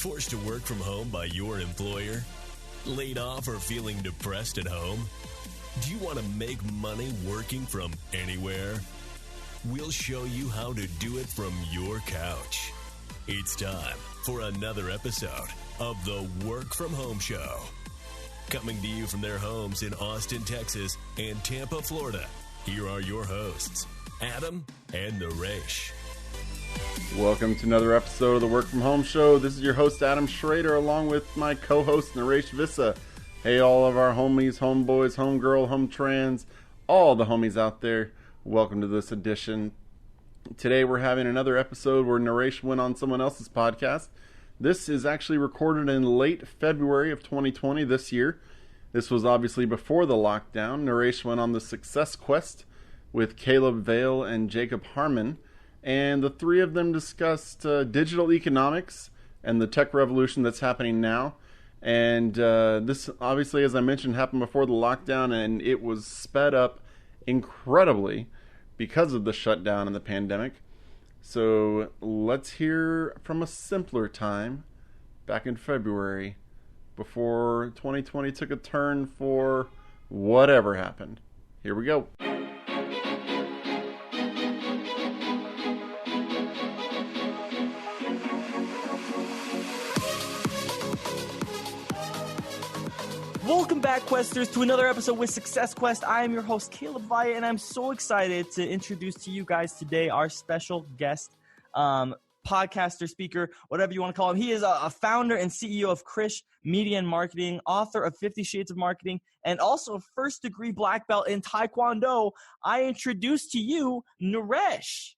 Forced to work from home by your employer? Laid off or feeling depressed at home? Do you want to make money working from anywhere? We'll show you how to do it from your couch. It's time for another episode of the Work From Home Show. Coming to you from their homes in Austin, Texas and Tampa, Florida, here are your hosts, Adam and Naresh. Welcome to another episode of the Work From Home Show. This is your host, Adam Schrader, along with my co-host, Naresh Vissa. Hey, all of our homies, homeboys, homegirl, home trans, all the homies out there, welcome to this edition. Today we're having another episode where Naresh went on someone else's podcast. This is actually recorded in late February of 2020 this year. This was obviously before the lockdown. Naresh went on the success quest with Caleb Vale and Jacob Harmon. And the three of them discussed digital economics and the tech revolution that's happening now. And this, obviously, as I mentioned, happened before the lockdown, and it was sped up incredibly because of the shutdown and the pandemic. So let's hear from a simpler time back in February before 2020 took a turn for whatever happened. Here we go. Welcome back, Questers, to another episode with Success Quest. I am your host, Caleb Vaya, and I'm so excited to introduce to you guys today our special guest, podcaster, speaker, whatever you want to call him. He is a founder and CEO of Krish Media and Marketing, author of 50 Shades of Marketing, and also a first-degree black belt in Taekwondo. I introduce to you Naresh.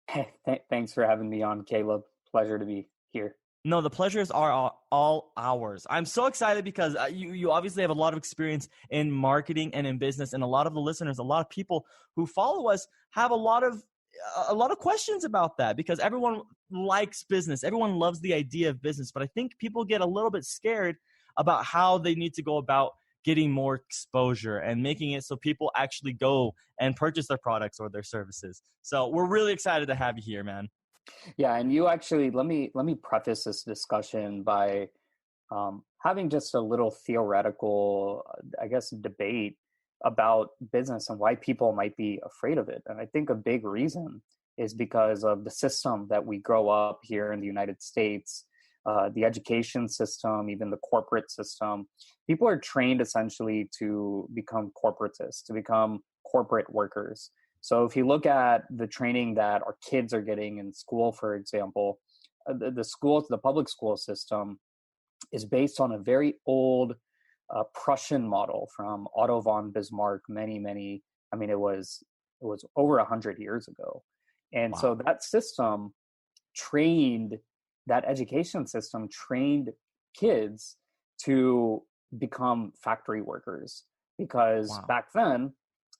Hey, thanks for having me on, Caleb. Pleasure to be here. No, the pleasures are all ours. I'm so excited because you obviously have a lot of experience in marketing and in business, and a lot of the listeners, a lot of people who follow us have a lot of questions about that because everyone likes business. Everyone loves the idea of business, but I think people get a little bit scared about how they need to go about getting more exposure and making it so people actually go and purchase their products or their services. So we're really excited to have you here, man. Yeah, and you actually let me preface this discussion by having just a little theoretical, I guess, debate about business and why people might be afraid of it. And I think a big reason is because of the system that we grow up here in the United States, the education system, even the corporate system. People are trained essentially to become corporatists, to become corporate workers. So if you look at the training that our kids are getting in school, for example, the public school system is based on a very old Prussian model from Otto von Bismarck it was over 100 years ago. And Wow. So that education system trained kids to become factory workers because Wow. back then,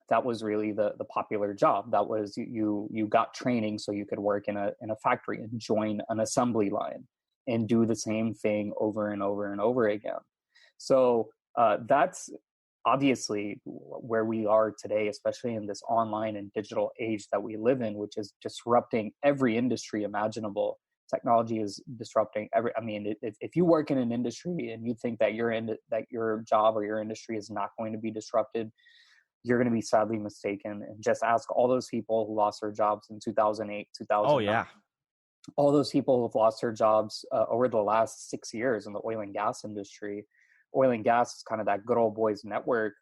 that was really the popular job. That was you got training so you could work in a factory and join an assembly line and do the same thing over and over and over again. So that's obviously where we are today, especially in this online and digital age that we live in, which is disrupting every industry imaginable. Technology is disrupting if you work in an industry and you think that your job or your industry is not going to be disrupted, you're going to be sadly mistaken. And just ask all those people who lost their jobs in 2008, 2009. Oh, yeah. All those people who've lost their jobs over the last 6 years in the oil and gas industry. Oil and gas is kind of that good old boys network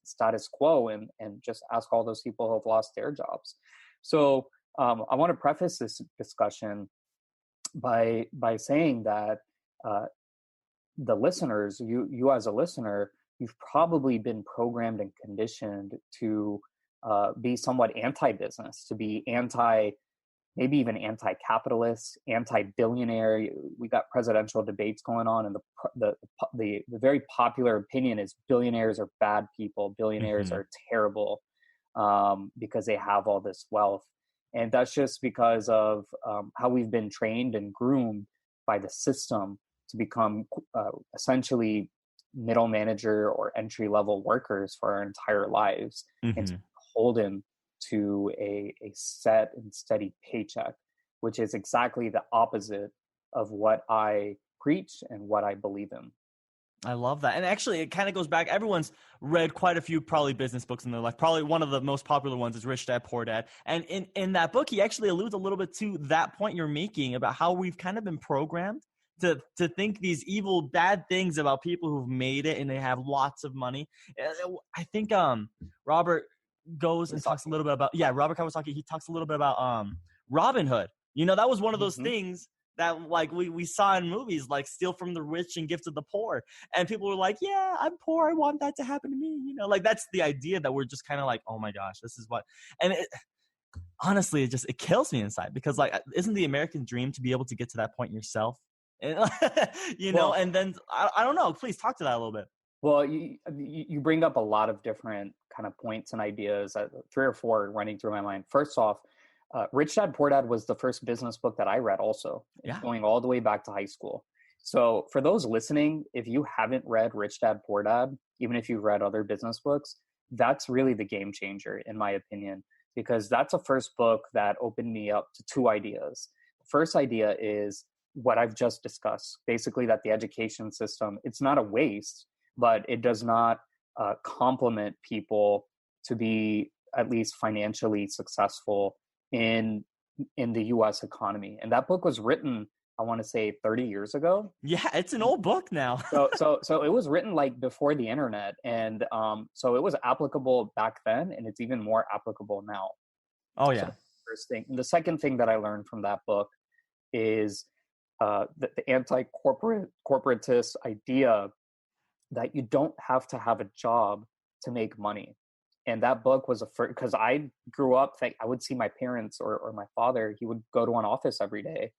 status quo, and just ask all those people who've lost their jobs. So I want to preface this discussion by saying that the listeners, you as a listener, you've probably been programmed and conditioned to be somewhat anti-business, to be maybe even anti-capitalist, anti-billionaire. We got presidential debates going on, and the very popular opinion is billionaires are bad people. Billionaires are terrible because they have all this wealth. And that's just because of how we've been trained and groomed by the system to become essentially middle manager or entry level workers for our entire lives, and to be beholden to a set and steady paycheck, which is exactly the opposite of what I preach and what I believe in. I love that. And actually, it kind of goes back. Everyone's read quite a few probably business books in their life. Probably one of the most popular ones is Rich Dad, Poor Dad. And in that book, he actually alludes a little bit to that point you're making about how we've kind of been programmed to think these evil, bad things about people who've made it and they have lots of money. I think Robert goes and talks a little bit about, Robert Kawasaki, he talks a little bit about Robin Hood. You know, that was one of those things that like we saw in movies, like steal from the rich and give to the poor. And people were like, yeah, I'm poor. I want that to happen to me. You know, like that's the idea that we're just kind of like, oh my gosh, this is what, and honestly, it kills me inside because like, isn't the American dream to be able to get to that point yourself? You know, and then I don't know, please talk to that a little bit. Well, you bring up a lot of different kind of points and ideas, 3 or 4 running through my mind. First off, Rich Dad Poor Dad was the first business book that I read also, going all the way back to high school. So for those listening, if you haven't read Rich Dad Poor Dad, even if you've read other business books, that's really the game changer, in my opinion, because that's a first book that opened me up to 2 ideas. The first idea is what I've just discussed, basically that the education system, it's not a waste, but it does not complement people to be at least financially successful in the US economy. And that book was written, I want to say 30 years ago. Yeah, it's an old book now. so it was written like before the internet. And so it was applicable back then, and it's even more applicable now. Oh yeah. So first thing. And the second thing that I learned from that book is the anti-corporatist idea that you don't have to have a job to make money. And that book was because I grew up, I would see my parents or my father, he would go to an office every day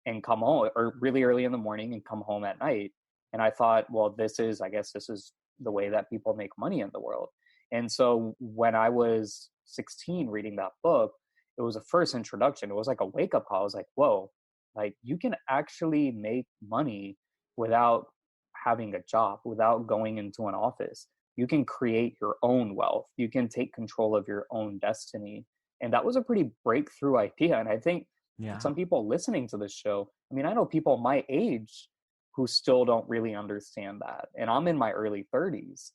and come home, or really early in the morning and come home at night. And I thought, well, I guess this is the way that people make money in the world. And so when I was 16 reading that book, it was a first introduction. It was like a wake up call. I was like, whoa, like you can actually make money without having a job, without going into an office. You can create your own wealth. You can take control of your own destiny. And that was a pretty breakthrough idea. And I think some people listening to this show, I mean, I know people my age who still don't really understand that. And I'm in my early 30s.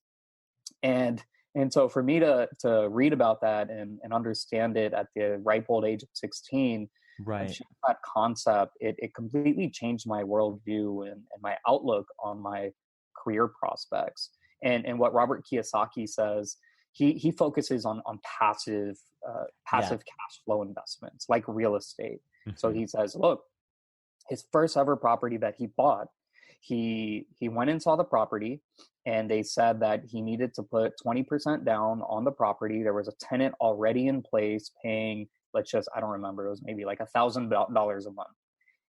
And so for me to read about that and understand it at the ripe old age of 16, right, that concept, it completely changed my worldview and my outlook on my career prospects. And what Robert Kiyosaki says, he focuses on passive cash flow investments like real estate. Mm-hmm. So he says, look, his first ever property that he bought, he went and saw the property, and they said that he needed to put 20% down on the property. There was a tenant already in place paying, I don't remember, it was maybe like $1,000 a month.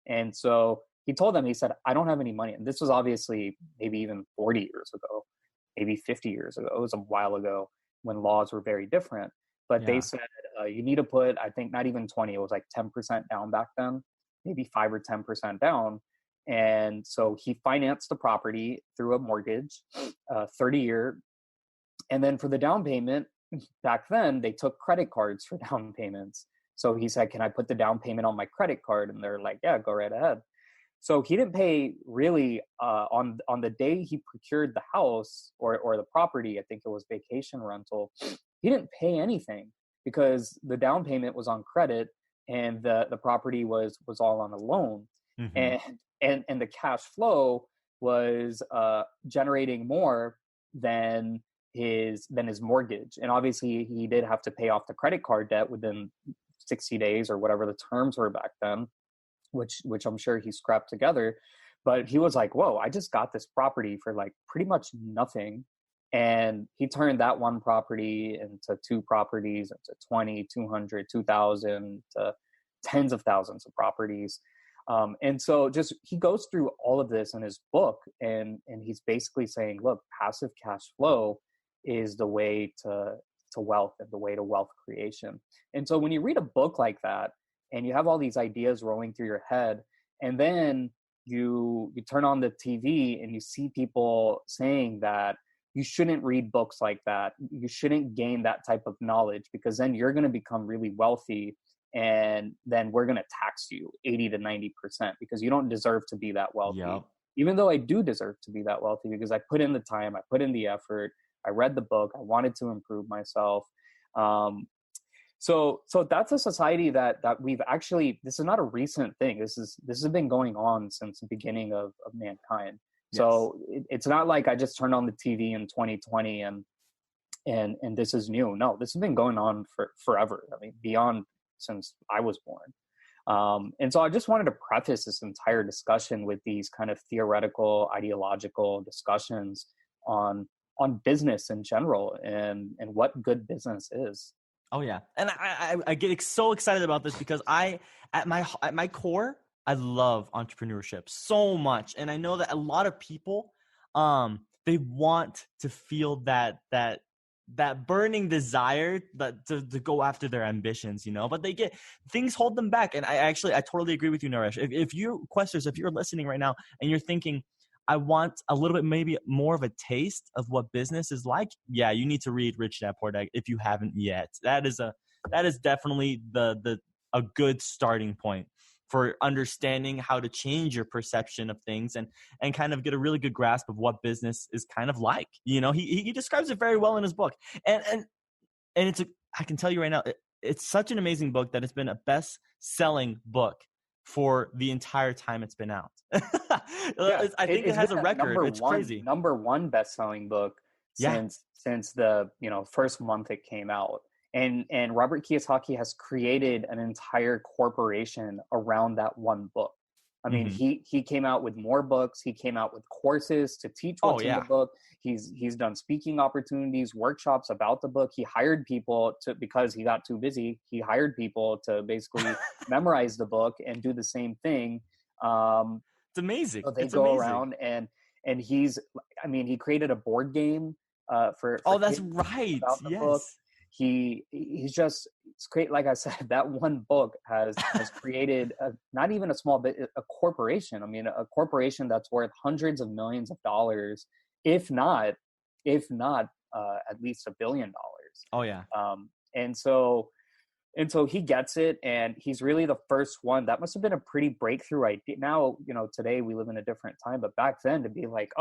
And so he told them, he said, I don't have any money. And this was obviously maybe even 40 years ago, maybe 50 years ago. It was a while ago when laws were very different. But they said, you need to put, I think not even 20, it was like 10% down back then, maybe 5 or 10% down. And so he financed the property through a mortgage, 30-year. And then for the down payment, back then, they took credit cards for down payments. So he said, can I put the down payment on my credit card? And they're like, yeah, go right ahead. So he didn't pay really on the day he procured the house or the property. I think it was vacation rental. He didn't pay anything because the down payment was on credit and the property was all on a loan. Mm-hmm. And the cash flow was generating more than his mortgage. And obviously he did have to pay off the credit card debt within 60 days or whatever the terms were back then, which I'm sure he scrapped together. But he was like, whoa, I just got this property for like pretty much nothing. And he turned that one property into 2 properties, into 20, 200, 2,000, to tens of thousands of properties. And so just he goes through all of this in his book, and he's basically saying, look, passive cash flow is the way to wealth and the way to wealth creation. And so when you read a book like that and you have all these ideas rolling through your head, and then you turn on the TV and you see people saying that you shouldn't read books like that, you shouldn't gain that type of knowledge because then you're going to become really wealthy and then we're going to tax you 80 to 90% because you don't deserve to be that wealthy. Yep. Even though I do deserve to be that wealthy because I put in the time, I put in the effort, I read the book, I wanted to improve myself. So that's a society that we've actually, this is not a recent thing. This has been going on since the beginning of mankind. Yes. So it's not like I just turned on the TV in 2020 and this is new. No, this has been going on for forever. I mean, beyond since I was born. And so I just wanted to preface this entire discussion with these kind of theoretical, ideological discussions on business in general and what good business is. Oh yeah. And I get so excited about this because at my core, I love entrepreneurship so much. And I know that a lot of people, they want to feel that burning desire to go after their ambitions, but they get things hold them back. And I totally agree with you, Naresh. If you Questers, if you're listening right now and you're thinking, I want a little bit, maybe more of a taste of what business is like. Yeah, you need to read Rich Dad Poor Dad if you haven't yet. That is definitely a good starting point for understanding how to change your perception of things and kind of get a really good grasp of what business is kind of like. He describes it very well in his book. And I can tell you right now, it's such an amazing book that it's been a best-selling book for the entire time it's been out. Yeah, I think it has a record. It's crazy. Number one best-selling book since the first month it came out. And Robert Kiyosaki has created an entire corporation around that one book. I mean, he came out with more books. He came out with courses to teach what's in the book. He's done speaking opportunities, workshops about the book. He hired people because he got too busy. He hired people to basically memorize the book and do the same thing. It's amazing. So they go around and he created a board game for that's right. About the yes. book. He's just, it's great. Like I said, that one book has created not even a small bit, a corporation. I mean, a corporation that's worth hundreds of millions of dollars, if not at least $1 billion. Oh yeah. And so he gets it, and he's really the first one. That must have been a pretty breakthrough idea. Now, today we live in a different time, but back then to be like,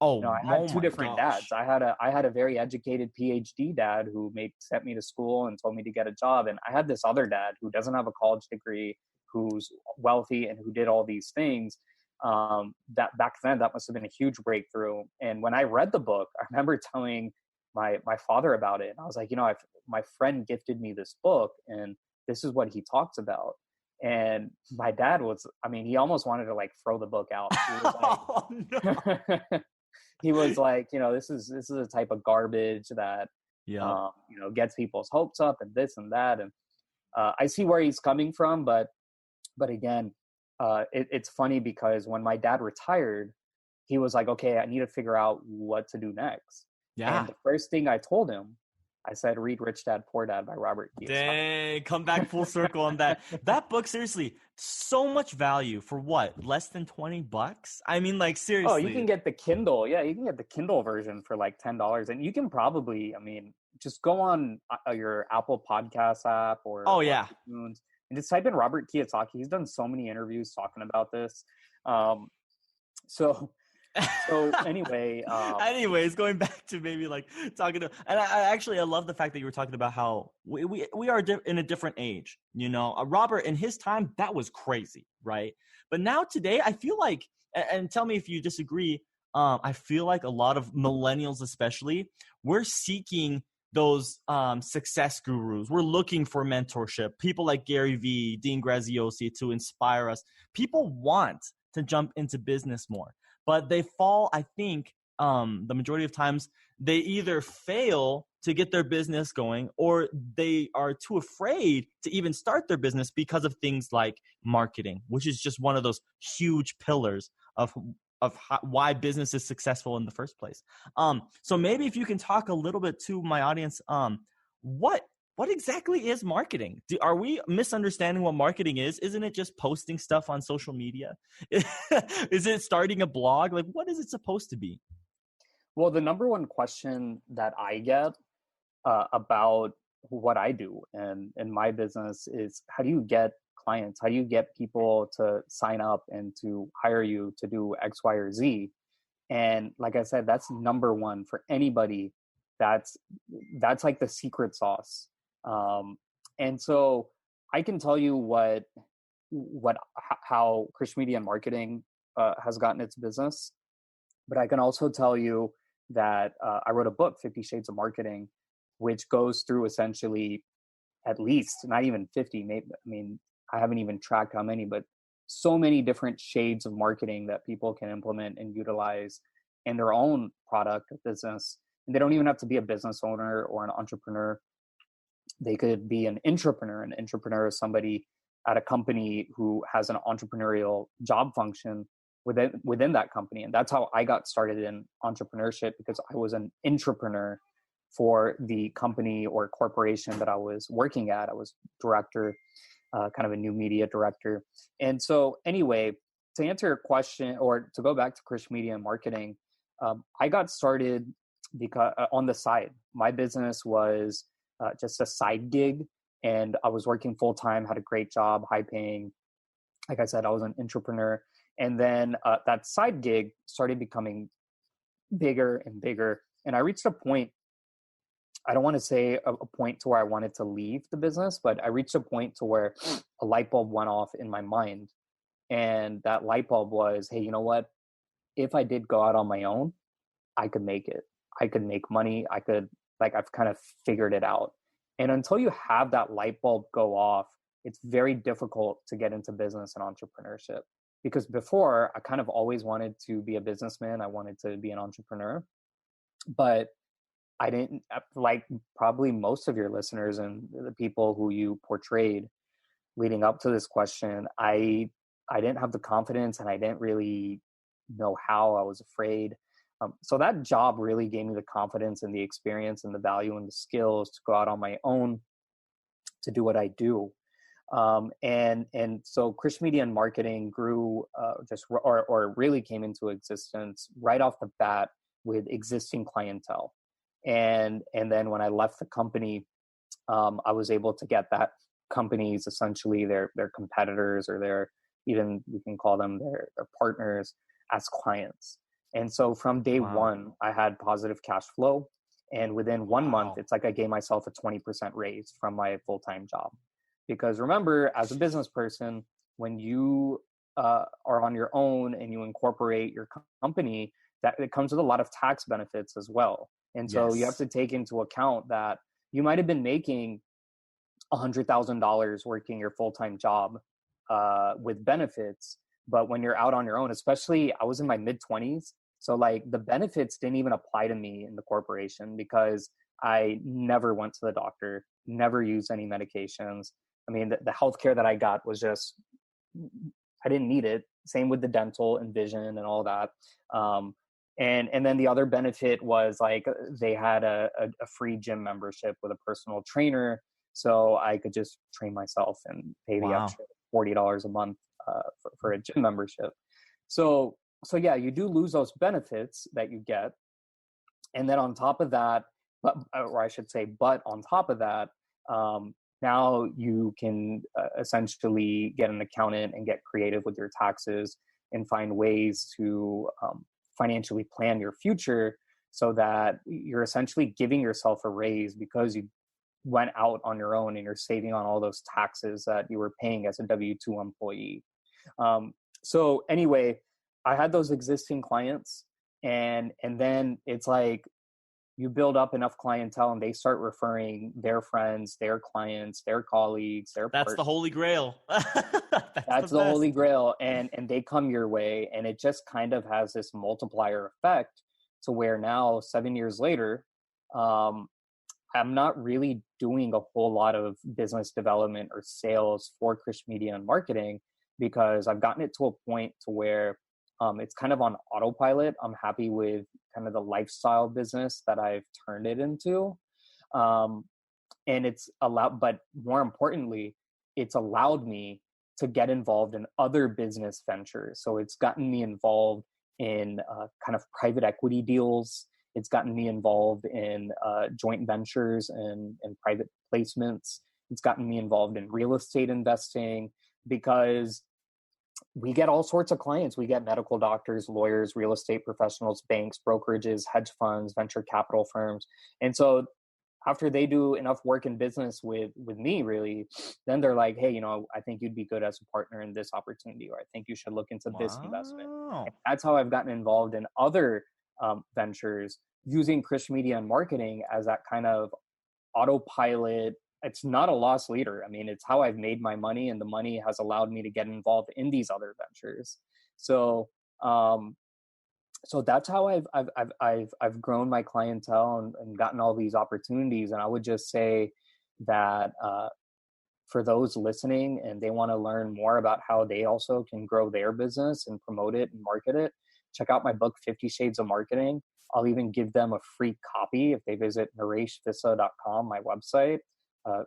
I had two different dads. I had a very educated PhD dad who sent me to school and told me to get a job. And I had this other dad who doesn't have a college degree, who's wealthy and who did all these things. That back then, that must have been a huge breakthrough. And when I read the book, I remember telling my father about it. And I was like, my friend gifted me this book and this is what he talks about. And my dad he almost wanted to throw the book out. He was like, no. He was like, this is a type of garbage that, gets people's hopes up and this and that. And I see where he's coming from, but again, it's funny because when my dad retired, he was like, okay, I need to figure out what to do next. Yeah. And the first thing I told him, I said, read Rich Dad Poor Dad by Robert Kiyosaki. Dang, come back full circle on that. That book, seriously, so much value for what? Less than $20? I mean, seriously. Oh, you can get the Kindle. Yeah, you can get the Kindle version for $10. And you can probably, just go on your Apple Podcast app or iTunes and just type in Robert Kiyosaki. He's done so many interviews talking about this. So anyway, anyways, going back to maybe talking to, and I love the fact that you were talking about how we are in a different age, Robert in his time, that was crazy. Right. But now today I feel like, and tell me if you disagree. I feel like a lot of millennials, especially, we're seeking those success gurus. We're looking for mentorship, people like Gary Vee, Dean Graziosi to inspire us. People want to jump into business more. But they fall, I think, the majority of times, they either fail to get their business going or they are too afraid to even start their business because of things like marketing, which is just one of those huge pillars of why business is successful in the first place. So maybe if you can talk a little bit to my audience, what exactly is marketing? Are we misunderstanding what marketing is? Isn't it just posting stuff on social media? Is it starting a blog? What is it supposed to be? Well, the number one question that I get about what I do and my business is, how do you get clients? How do you get people to sign up and to hire you to do X, Y, or Z? And like I said, that's number one for anybody. That's like the secret sauce. And so I can tell you how Krish Media and Marketing has gotten its business, but I can also tell you that I wrote a book, 50 Shades of Marketing, which goes through essentially at least, not even 50, maybe, I mean, I haven't even tracked how many, but so many different shades of marketing that people can implement and utilize in their own product or business. And they don't even have to be a business owner or an entrepreneur. They could be an intrapreneur. An intrapreneur is somebody at a company who has an entrepreneurial job function within that company. And that's how I got started in entrepreneurship, because I was an intrapreneur for the company or corporation that I was working at. I was director, kind of a new media director. And so anyway, to answer your question, or to go back to Krish Media and Marketing, I got started because on the side. My business was just a side gig, and I was working full-time, had a great job, high paying. Like I said, I was an entrepreneur. And then that side gig started becoming bigger and bigger. And I reached a point, I don't want to say a point to where I wanted to leave the business, but I reached a point to where a light bulb went off in my mind. And that light bulb was, hey, you know what? If I did go out on my own, I could make it. I could make money. I've kind of figured it out. And until you have that light bulb go off, it's very difficult to get into business and entrepreneurship. Because before, I kind of always wanted to be a businessman. I wanted to be an entrepreneur. But I didn't, like probably most of your listeners and the people who you portrayed leading up to this question, I didn't have the confidence, and I didn't really know how. I was afraid. So that job really gave me the confidence and the experience and the value and the skills to go out on my own to do what I do. And so Krish Media and Marketing grew or really came into existence right off the bat with existing clientele. And then when I left the company, I was able to get that companies, essentially their competitors, or even we can call them their partners, as clients. And so from day one, I had positive cash flow. And within 1 month, it's like I gave myself a 20% raise from my full-time job. Because remember, as a business person, when you are on your own and you incorporate your company, that it comes with a lot of tax benefits as well. And so you have to take into account that you might have been making $100,000 working your full-time job with benefits. But when you're out on your own, especially I was in my mid-20s, so like the benefits didn't even apply to me in the corporation, because I never went to the doctor, never used any medications. I mean, the healthcare that I got was just, I didn't need it. Same with the dental and vision and all that. And then the other benefit was like they had a free gym membership with a personal trainer, so I could just train myself and pay the extra $40 a month for a gym membership. So yeah, you do lose those benefits that you get, and then on top of that, but on top of that, now you can essentially get an accountant and get creative with your taxes and find ways to financially plan your future, so that you're essentially giving yourself a raise because you went out on your own and you're saving on all those taxes that you were paying as a W-2 employee. So anyway, I had those existing clients, and then it's like you build up enough clientele and they start referring their friends, their clients, their colleagues, their That's the holy grail. That's the holy grail. And they come your way, and it just kind of has this multiplier effect to where now 7 years later, I'm not really doing a whole lot of business development or sales for Krish Media and Marketing, because I've gotten it to a point to where it's kind of on autopilot. I'm happy with kind of the lifestyle business that I've turned it into. And it's allowed, but more importantly, it's allowed me to get involved in other business ventures. So it's gotten me involved in kind of private equity deals. It's gotten me involved in joint ventures and private placements. It's gotten me involved in real estate investing, because we get all sorts of clients. We get medical doctors, lawyers, real estate professionals, banks, brokerages, hedge funds, venture capital firms. And so after they do enough work in business with me, really, then they're like, hey, I think you'd be good as a partner in this opportunity, or I think you should look into this investment. And that's how I've gotten involved in other ventures, using Christian media and marketing as that kind of autopilot. It's not a loss leader. I mean, it's how I've made my money, and the money has allowed me to get involved in these other ventures. So, so that's how I've grown my clientele and gotten all these opportunities. And I would just say that for those listening and they want to learn more about how they also can grow their business and promote it and market it, check out my book, 50 Shades of Marketing. I'll even give them a free copy if they visit nareshvissa.com, my website.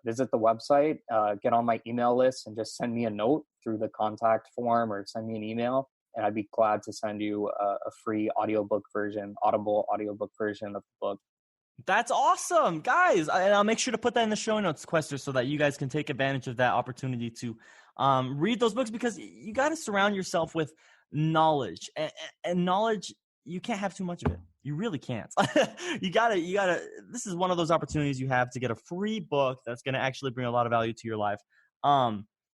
Visit the website, get on my email list, and just send me a note through the contact form, or send me an email, and I'd be glad to send you a free audiobook version, Audible audiobook version of the book. That's awesome, guys. And I'll make sure to put that in the show notes, Quester, so that you guys can take advantage of that opportunity to read those books, because you got to surround yourself with knowledge, and knowledge, you can't have too much of it. You really can't. You gotta, this is one of those opportunities you have to get a free book that's going to actually bring a lot of value to your life.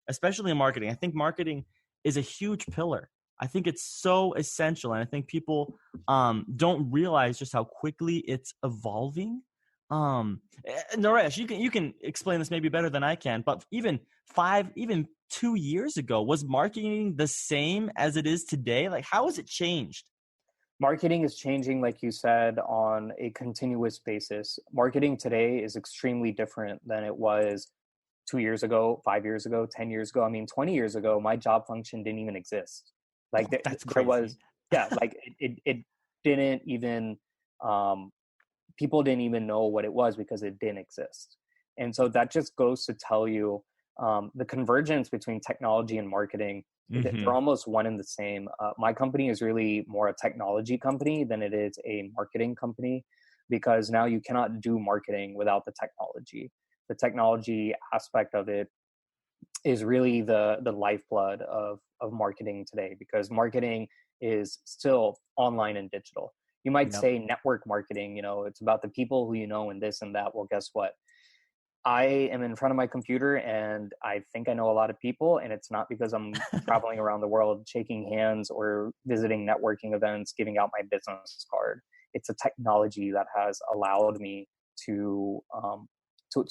Especially in marketing. I think marketing is a huge pillar. I think it's so essential. And I think people, don't realize just how quickly it's evolving. Naresh, you can explain this maybe better than I can, but even 2 years ago, was marketing the same as it is today? Like, how has it changed? Marketing is changing, like you said, on a continuous basis. Marketing today is extremely different than it was 2 years ago, 5 years ago, 10 years ago. I mean, 20 years ago, my job function didn't even exist. Like That's there crazy. was, like it didn't even, people didn't even know what it was because it didn't exist. And so that just goes to tell you the convergence between technology and marketing. They're almost one and the same. My company is really more a technology company than it is a marketing company, because now you cannot do marketing without the technology. The technology aspect of it is really the lifeblood of marketing today, because marketing is still online and digital. You might say network marketing, it's about the people who you know and this and that. Well, guess what? I am in front of my computer and I think I know a lot of people, and it's not because I'm traveling around the world shaking hands or visiting networking events, giving out my business card. It's a technology that has allowed me to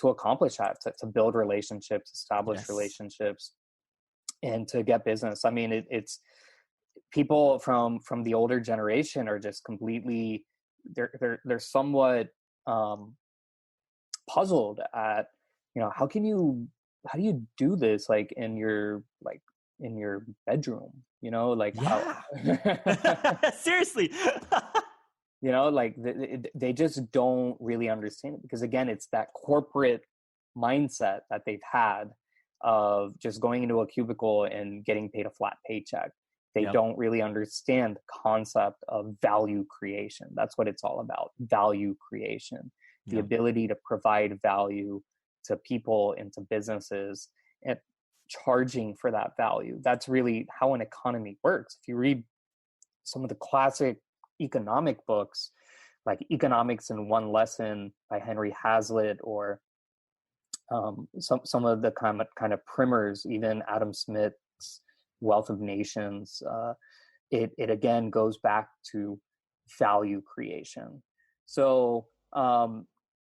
accomplish that, to build relationships, establish relationships, and to get business. I mean, it's people from the older generation are just completely, they're somewhat puzzled at, how do you do this in your bedroom, how Seriously. They just don't really understand it, because again, it's that corporate mindset that they've had of just going into a cubicle and getting paid a flat paycheck. They don't really understand the concept of value creation. That's what it's all about. Value creation. The ability to provide value to people and to businesses, and charging for that value. That's really how an economy works. If you read some of the classic economic books, like Economics in One Lesson by Henry Hazlitt, or some of the kind of primers, even Adam Smith's Wealth of Nations, it again goes back to value creation. So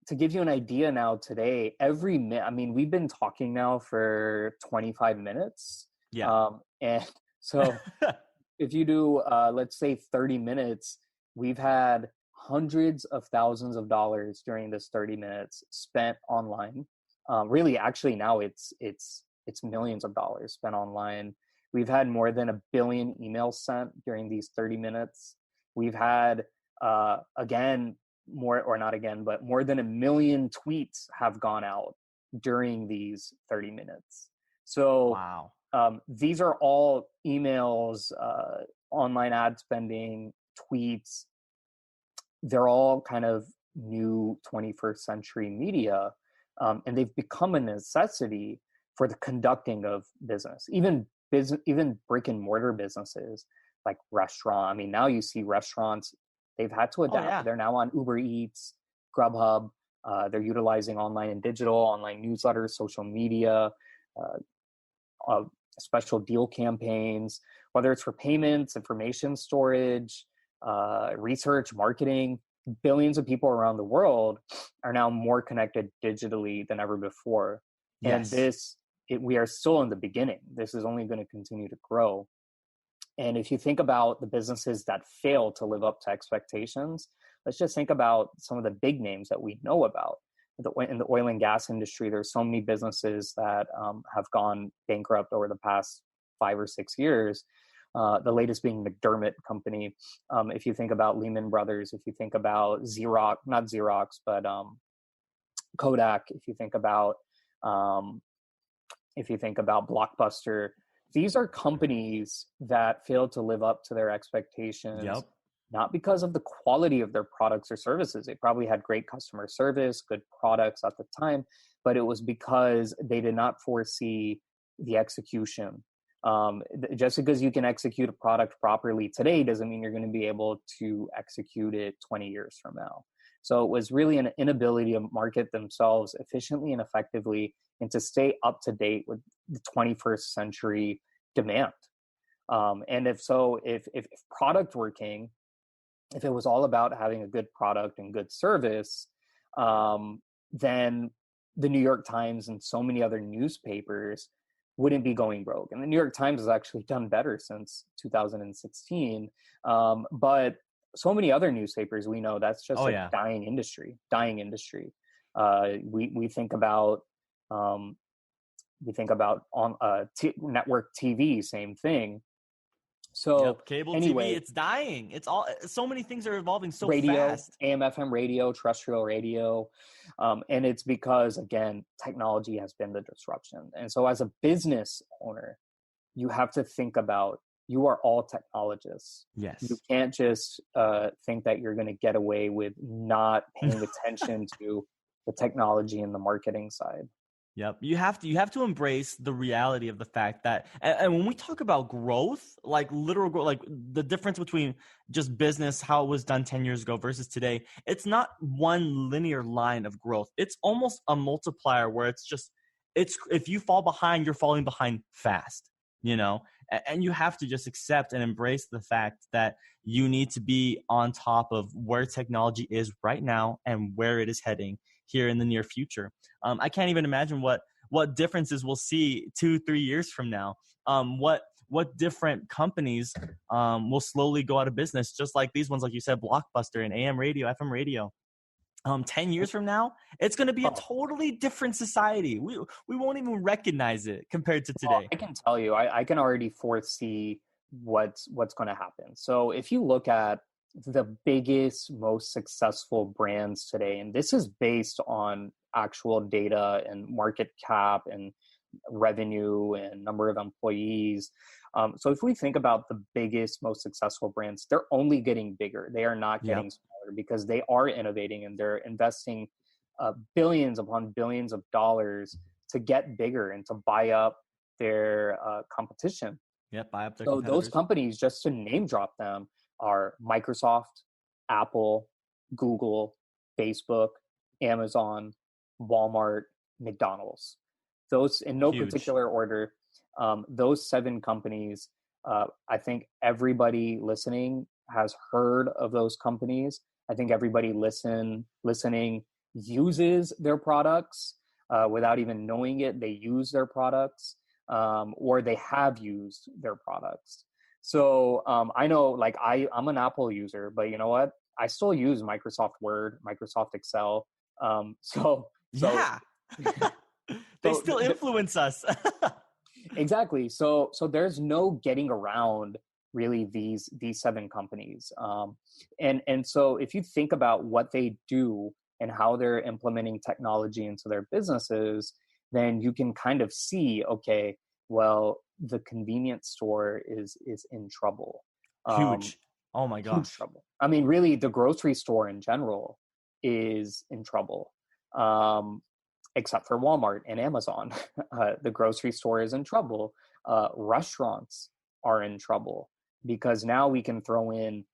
to give you an idea now today, we've been talking now for 25 minutes. And so if you do, let's say 30 minutes, we've had hundreds of thousands of dollars during this 30 minutes spent online. Really, actually now it's millions of dollars spent online. We've had more than 1 billion emails sent during these 30 minutes. We've had, more than 1 million tweets have gone out during these 30 minutes. So wow. These are all emails, online ad spending, tweets, they're all kind of new 21st century media, and they've become a necessity for the conducting of business. Even brick and mortar businesses like restaurant. I mean, now you see restaurants, they've had to adapt. yeah. They're now on Uber Eats, Grubhub. They're utilizing online and digital, online newsletters, social media, special deal campaigns, whether it's for payments, information storage, research, marketing. Billions of people around the world are now more connected digitally than ever before. Yes. And we are still in the beginning. This is only going to continue to grow. And if you think about the businesses that fail to live up to expectations, let's just think about some of the big names that we know about. In the oil and gas industry, there's so many businesses that have gone bankrupt over the past 5 or 6 years. The latest being McDermott Company. If you think about Lehman Brothers, if you think about Xerox, not Xerox, but Kodak, if you think about Blockbuster, these are companies that failed to live up to their expectations. Yep. Not because of the quality of their products or services. They probably had great customer service, good products at the time, but it was because they did not foresee the execution. Just because you can execute a product properly today doesn't mean you're going to be able to execute it 20 years from now. So it was really an inability to market themselves efficiently and effectively and to stay up to date with the 21st century demand. And if product were king, if it was all about having a good product and good service, then the New York Times and so many other newspapers wouldn't be going rogue. And the New York Times has actually done better since 2016. But so many other newspapers, we know that's just dying industry. We think about network TV, same thing. So cable anyway, TV, it's dying. It's all, so many things are evolving so radio, fast. AM, FM radio, terrestrial radio. And it's because, again, technology has been the disruption. And so as a business owner, you have to think about, you are all technologists. Yes. You can't just think that you're going to get away with not paying attention to the technology and the marketing side. Yep. You have to embrace the reality of the fact that, and when we talk about growth, like literal growth, like the difference between just business, how it was done 10 years ago versus today, it's not one linear line of growth. It's almost a multiplier where if you fall behind, you're falling behind fast, and you have to just accept and embrace the fact that you need to be on top of where technology is right now and where it is heading here in the near future. I can't even imagine what differences we'll see 2-3 years from now. What different companies will slowly go out of business, just like these ones, like you said, Blockbuster and AM radio, FM radio. 10 years from now, it's going to be a totally different society. We won't even recognize it compared to today. Well, I can tell you, I can already foresee what's going to happen. So if you look at the biggest, most successful brands today, and this is based on actual data and market cap and revenue and number of employees. So if we think about the biggest, most successful brands, they're only getting bigger. They are not getting smaller because they are innovating and they're investing billions upon billions of dollars to get bigger and to buy up their competition. Yep, buy up their competitors. So those companies, just to name drop them, are Microsoft, Apple, Google, Facebook, Amazon, Walmart, McDonald's. Those, in no particular order, those 7 companies, I think everybody listening has heard of those companies. I think everybody listening uses their products without even knowing it. They use their products or they have used their products. So I know, like, I'm an Apple user, but you know what? I still use Microsoft Word, Microsoft Excel. Yeah. They still influence us. Exactly. So there's no getting around really these 7 companies. And so if you think about what they do and how they're implementing technology into their businesses, then you can kind of see, okay, well, the convenience store is in trouble. Huge. Oh my gosh. Huge trouble. I mean, really, the grocery store in general is in trouble, except for Walmart and Amazon. The grocery store is in trouble. Restaurants are in trouble because now we can throw in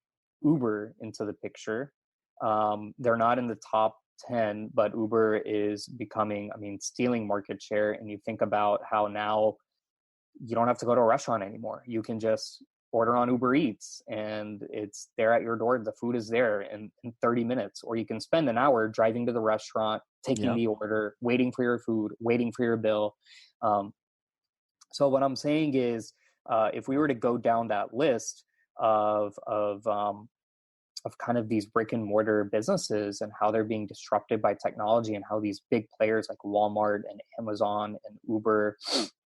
Uber into the picture. They're not in the top 10, but Uber is becoming, I mean, stealing market share. And you think about how now you don't have to go to a restaurant anymore. You can just order on Uber Eats and it's there at your door. The food is there in 30 minutes, or you can spend an hour driving to the restaurant, taking the order, waiting for your food, waiting for your bill. So what I'm saying is, if we were to go down that list of kind of these brick and mortar businesses and how they're being disrupted by technology, and how these big players like Walmart and Amazon and Uber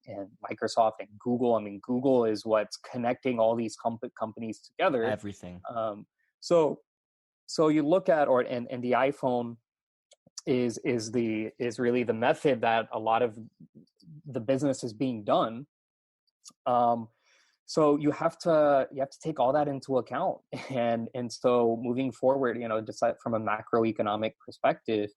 and Microsoft and Google. I mean, Google is what's connecting all these companies together. Everything. So you look at, and the iPhone is really the method that a lot of the business is being done. So you have to take all that into account. And so moving forward, decide from a macroeconomic perspective,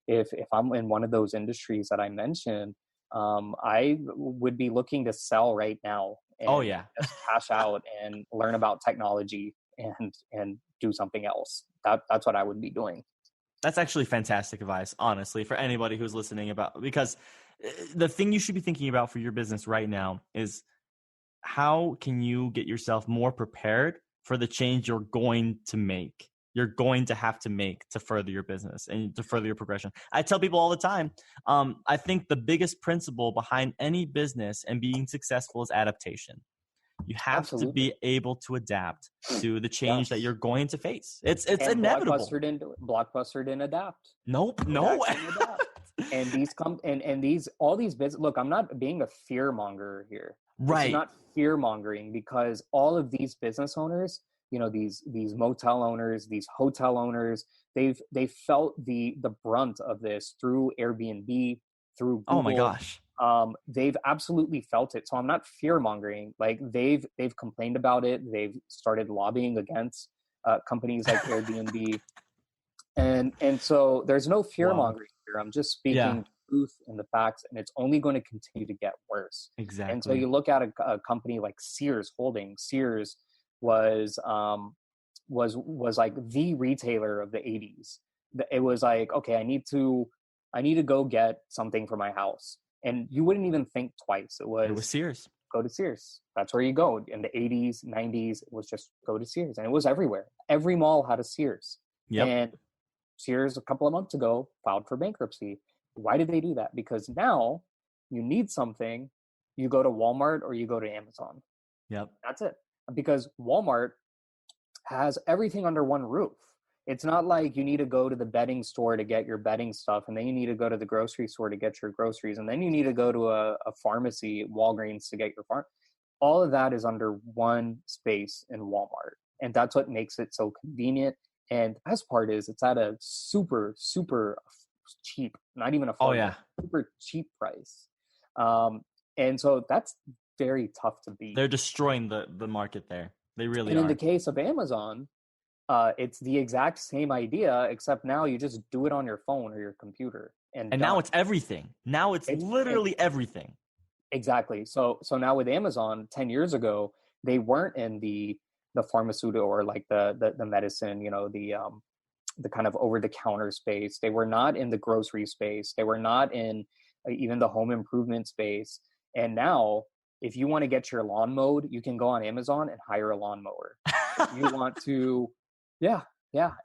if I'm in one of those industries that I mentioned, I would be looking to sell right now. And just cash out and learn about technology and do something else. That's what I would be doing. That's actually fantastic advice, honestly, for anybody who's listening, because the thing you should be thinking about for your business right now is how can you get yourself more prepared for the change you're going to make. You're going to have to make to further your business and to further your progression. I tell people all the time, I think the biggest principle behind any business and being successful is adaptation. You have to be able to adapt to the change that you're going to face. It's inevitable. Blockbuster didn't adapt. Nope. And all these business. Look, I'm not being a fear monger here. Right. It's not fear mongering, because all of these business owners, these motel owners, these hotel owners, they felt the brunt of this through Airbnb, through Google. Oh my gosh. They've absolutely felt it. So I'm not fear mongering. Like they've complained about it. They've started lobbying against companies like Airbnb. And so there's no fear mongering here. I'm just speaking truth and the facts, and it's only going to continue to get worse. Exactly. And so you look at a company like Sears Holdings. Sears was like the retailer of the 80s. It was like, okay, I need to go get something for my house. And you wouldn't even think twice. It was Sears. Go to Sears. That's where you go. In the 80s, 90s, it was just go to Sears. And it was everywhere. Every mall had a Sears. Yep. And Sears, a couple of months ago, filed for bankruptcy. Why did they do that? Because now you need something, you go to Walmart or you go to Amazon. Yep. That's it. Because Walmart has everything under one roof. It's not like you need to go to the bedding store to get your bedding stuff, and then you need to go to the grocery store to get your groceries, and then you need to go to a pharmacy, Walgreens, to get your farm. All of that is under one space in Walmart. And that's what makes it so convenient. And the best part is it's at a super, super cheap, not even affordable, super cheap price. And so that's very tough to beat. They're destroying the market there. They really are. And in the case of Amazon, it's the exact same idea, except now you just do it on your phone or your computer. And now it's everything. Now it's literally everything. Exactly. So now with Amazon, 10 years ago, they weren't in the pharmaceutical or like the medicine, the kind of over-the-counter space. They were not in the grocery space. They were not in even the home improvement space. And now, if you want to get your lawn mowed, you can go on Amazon and hire a lawnmower. If you want to, yeah.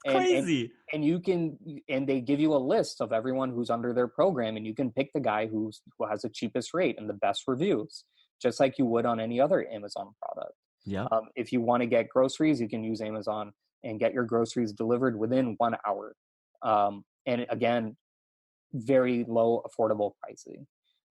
Crazy. And you can, and they give you a list of everyone who's under their program, and you can pick the guy who has the cheapest rate and the best reviews, just like you would on any other Amazon product. Yeah. If you want to get groceries, you can use Amazon and get your groceries delivered within 1 hour. And again, very low, affordable pricing.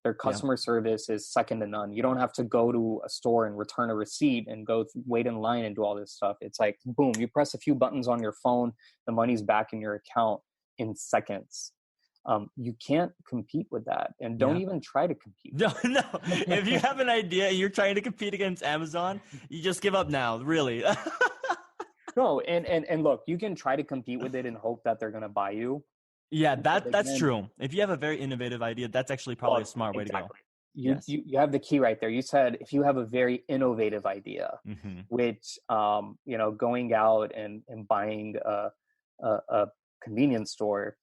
Their customer service is second to none. You don't have to go to a store and return a receipt and go wait in line and do all this stuff. It's like, boom, you press a few buttons on your phone, the money's back in your account in seconds. You can't compete with that, and don't even try to compete. No. If you have an idea and you're trying to compete against Amazon, you just give up now, really. No, and look, you can try to compete with it and hope that they're going to buy you. Yeah, But that's again, true. If you have a very innovative idea, that's actually probably well, a smart way to go. exactly. Yes. You have the key right there. You said if you have a very innovative idea, Mm-hmm. which going out and buying a convenience store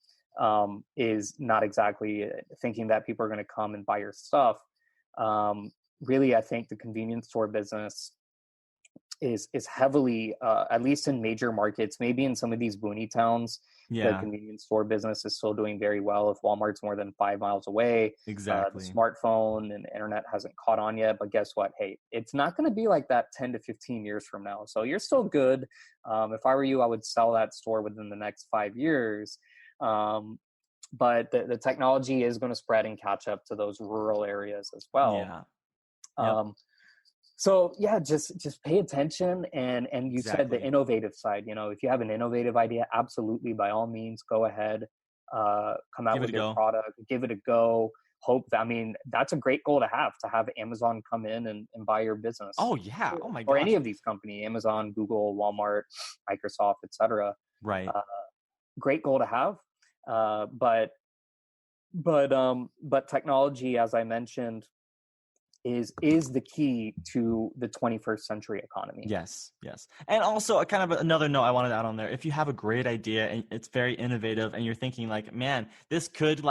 is not exactly thinking that people are going to come and buy your stuff. Really, I think the convenience store business is heavily, at least in major markets, maybe in some of these boony towns, the Yeah, convenience store business is still doing very well. If Walmart's more than 5 miles away, the exactly. smartphone and the internet hasn't caught on yet. But guess what? Hey, it's not going to be like that 10 to 15 years from now. So you're still good. If I were you, I would sell that store within the next 5 years. But the technology is going to spread and catch up to those rural areas as well. Yeah. Yep. So yeah, just pay attention, and you said the Exactly. innovative side. If you have an innovative idea, absolutely, by all means, go ahead, come out Give it with a your go. product, give it a go. That's a great goal to have Amazon come in and buy your business. Oh yeah. Oh my Or gosh. any of these companies, Amazon, Google, Walmart, Microsoft, etc. Right. Great goal to have, but technology, as I mentioned, is the key to the 21st century economy. Yes. And also, a kind of another note I wanted to add on there. If you have a great idea and it's very innovative, and you're thinking like, man, this could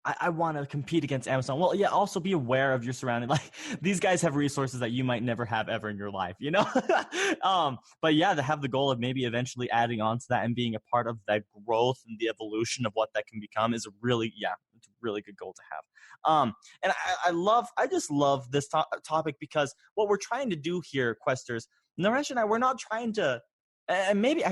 I want to compete against Amazon. Well, yeah. Also, be aware of your surrounding. Like, these guys have resources that you might never have ever in your life. But yeah, to have the goal of maybe eventually adding on to that and being a part of that growth and the evolution of what that can become is it's a really good goal to have. And I just love this topic, because what we're trying to do here, Questers, Naresh and I, we're not trying to, and maybe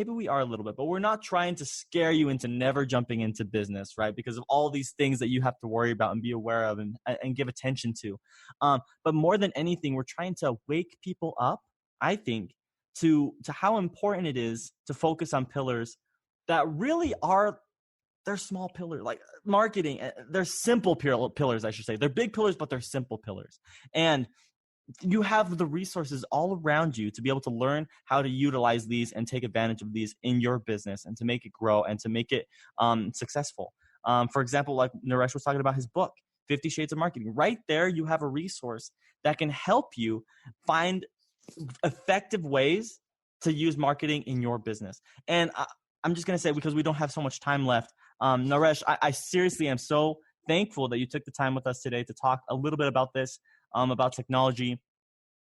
we are a little bit, but we're not trying to scare you into never jumping into business, right? Because of all these things that you have to worry about and be aware of and give attention to. But more than anything, we're trying to wake people up, I think, to how important it is to focus on pillars that really are, they're small pillars, like marketing. They're simple pillars, I should say. They're big pillars, but they're simple pillars. And you have the resources all around you to be able to learn how to utilize these and take advantage of these in your business, and to make it grow and to make it successful. For example, like Naresh was talking about his book, 50 Shades of Marketing. Right there, you have a resource that can help you find effective ways to use marketing in your business. And I'm just going to say, because we don't have so much time left, Naresh, I seriously am so thankful that you took the time with us today to talk a little bit about this, about technology.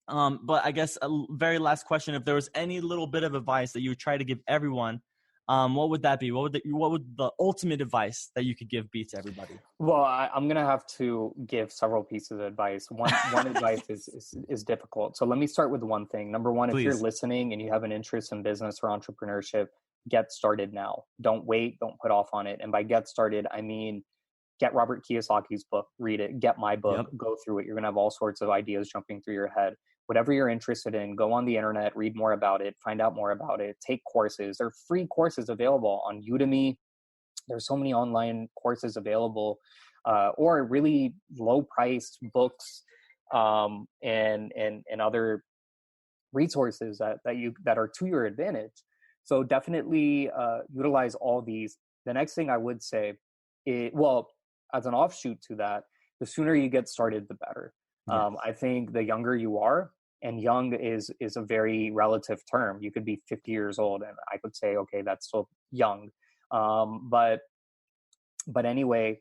But I guess a very last question: if there was any little bit of advice that you would try to give everyone, what would that be? What would the ultimate advice that you could give be to everybody? Well, I'm gonna have to give several pieces of advice. One advice is difficult. So let me start with one thing. Number one, Please. If you're listening and you have an interest in business or entrepreneurship, get started now. Don't wait. Don't put off on it. And by get started, I mean get Robert Kiyosaki's book, read it. Get my book, Go through it. You're gonna have all sorts of ideas jumping through your head. Whatever you're interested in, go on the internet, read more about it, find out more about it, take courses. There are free courses available on Udemy. There's so many online courses available, or really low-priced books and other resources that are to your advantage. So definitely utilize all these. The next thing I would say, as an offshoot to that, the sooner you get started, the better. Yes. I think the younger you are, and young is a very relative term. You could be 50 years old, and I could say, okay, that's still young. But anyway,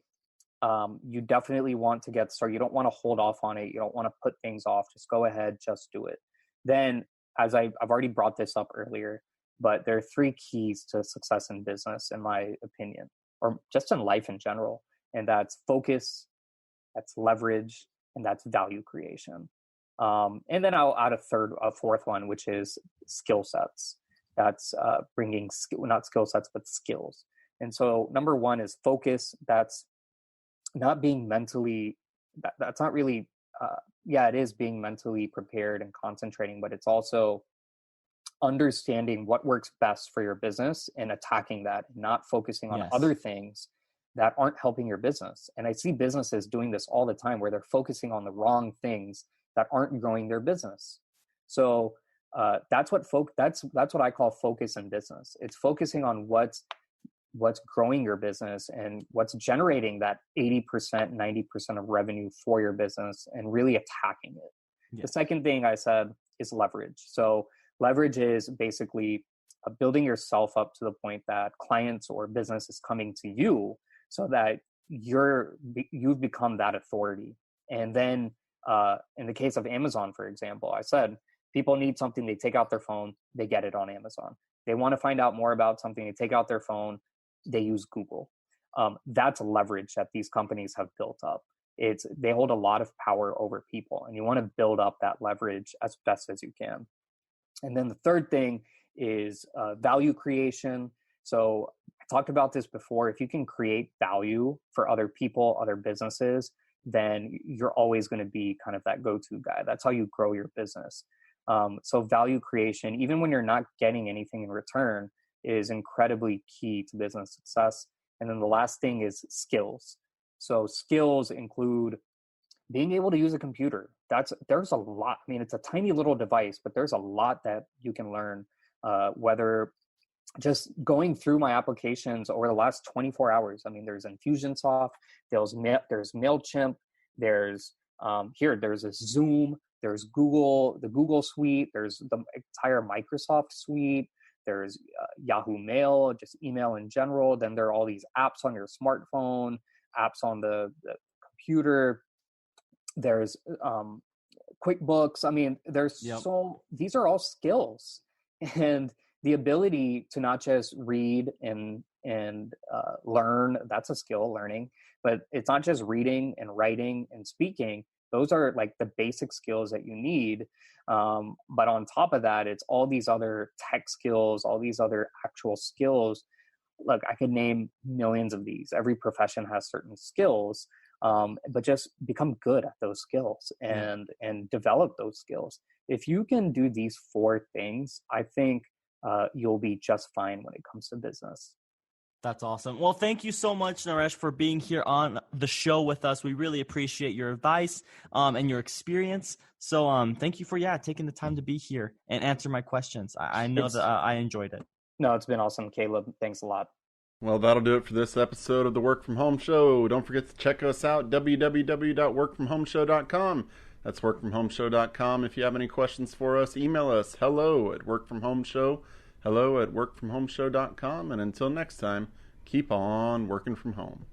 you definitely want to get started. You don't want to hold off on it. You don't want to put things off. Just go ahead, just do it. Then, as I've already brought this up earlier, but there are 3 keys to success in business, in my opinion, or just in life in general. And that's focus, that's leverage, and that's value creation. And then I'll add a fourth one, which is skill sets. That's bringing not skill sets, but skills. And so number one is focus. That's not being mentally, that's not really, it is being mentally prepared and concentrating, but it's also understanding what works best for your business and attacking that, not focusing on other things that aren't helping your business. And I see businesses doing this all the time, where they're focusing on the wrong things that aren't growing their business. So That's what I call focus in business. It's focusing on what's growing your business and what's generating that 80%, 90% of revenue for your business, and really attacking it. Yeah. The second thing I said is leverage. So leverage is basically building yourself up to the point that clients or business is coming to you, so that you've become that authority. And then in the case of Amazon, for example, I said people need something, they take out their phone, they get it on Amazon. They want to find out more about something, they take out their phone, they use Google. That's leverage that these companies have built up. They hold a lot of power over people, and you want to build up that leverage as best as you can. And then the third thing is value creation. So I talked about this before. If you can create value for other people, other businesses, then you're always going to be kind of that go-to guy. That's how you grow your business. So value creation, even when you're not getting anything in return, is incredibly key to business success. And then the last thing is skills. So skills include being able to use a computer. There's a lot. I mean, it's a tiny little device, but there's a lot that you can learn, whether just going through my applications over the last 24 hours. I mean, there's Infusionsoft, there's MailChimp, there's a Zoom, there's Google, the Google suite, there's the entire Microsoft suite, there's Yahoo Mail, just email in general. Then there are all these apps on your smartphone, apps on the computer. There's QuickBooks. I mean, these are all skills, and the ability to not just read and learn, that's a skill, learning, but it's not just reading and writing and speaking. Those are like the basic skills that you need. But on top of that, it's all these other tech skills, all these other actual skills. Look, I could name millions of these. Every profession has certain skills, but just become good at those skills and develop those skills. If you can do these 4 things, I think you'll be just fine when it comes to business. That's awesome. Well, thank you so much, Naresh, for being here on the show with us. We really appreciate your advice and your experience. So thank you for taking the time to be here and answer my questions. I know that I enjoyed it. No, it's been awesome, Caleb. Thanks a lot. Well, that'll do it for this episode of the Work From Home Show. Don't forget to check us out, www.workfromhomeshow.com. That's workfromhomeshow.com. If you have any questions for us, email us, hello@workfromhomeshow, hello@workfromhomeshow.com. And until next time, keep on working from home.